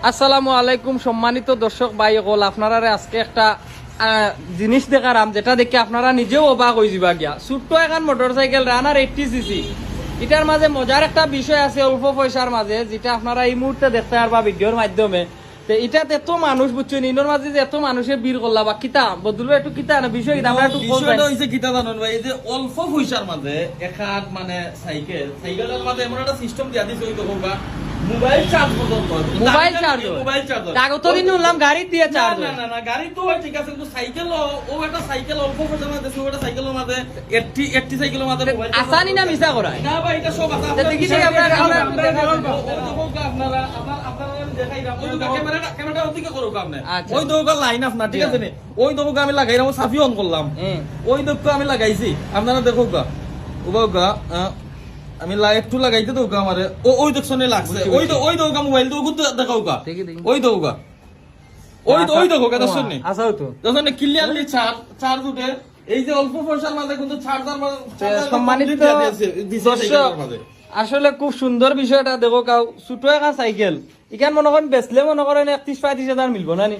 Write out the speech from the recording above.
আসসালামু আলাইকুম সম্মানিত দর্শক ভাই সকল, আপনারা আজকে একটা জিনিস দেখারাম যেটা দেখে আপনারা নিজেও অবাক হয়ে যাবা গিয়া। ছোট্ট এখন মোটরসাইকেল রানার 80cc, এটার মাঝে মজার একটা বিষয় আছে অল্প পয়সার মাঝে, যেটা আপনারা এই মুহূর্তে দেখতে পারবা ভিডিওর মাধ্যমে। তো এটাতে এত মানুষ বুঝছেন, ইনোর মাঝে যে এত মানুষের ভিড় করলা বা কিতা বদলবে একটু কিতা না বিষয় কিতা আমরা একটু বিষয়টা হইছে কিতা জানেন ভাই, এই যে অল্প পয়সার মাঝে এখান মানে সাইকেলের মাঝে এমন একটা সিস্টেম দিয়া দিছে ওই দেখো মোবাইল চার্জ পর্যন্ত। মোবাইল চার্জ কাগজ তো দিন উঠলাম গাড়ি দিয়ে চার্জ। না গাড়ি তো ঠিক আছে, কিন্তু সাইকেল ও একটা সাইকেল অল্প পয়সার মাঝে দিছে, ওটা সাইকেলের মাঝে 80 সাইকেলের মাঝে মোবাইল আসানি না মিছা করায় না ভাই, এটা সব আছে। দেখি সেই আপনারা ক্যামেরাটা ওদিকে করুক আপনি। আচ্ছা। ওই দোকান লাইন আপনার ঠিক আছে নি, ওই দোকান আমি লাগাইলাম, সাফি অন করলাম, ওই দোকান আমি লাগাইছি, আপনারা দেখো গা ওগা আমি একটু লাগাইতে দোকা আমারে ওই দোকানে লাগছে, ওই দোকা মোবাইল তো দেখাও গা, ওই দোকা ওই দোকা দর্শন নি আসাও তো দর্শন ক্লিয়ারলি চার্জ উঠে। এই যে অল্প পয়সার মাঝে কিন্তু চার্জার সম্মানিত দর্শক, আসলে খুব সুন্দর বিষয়টা দেখো কাউ ছোট একটা সাইকেল এখান মনে করেন বেচলে মনে করেন 31-35 হাজার মিলবো না নি।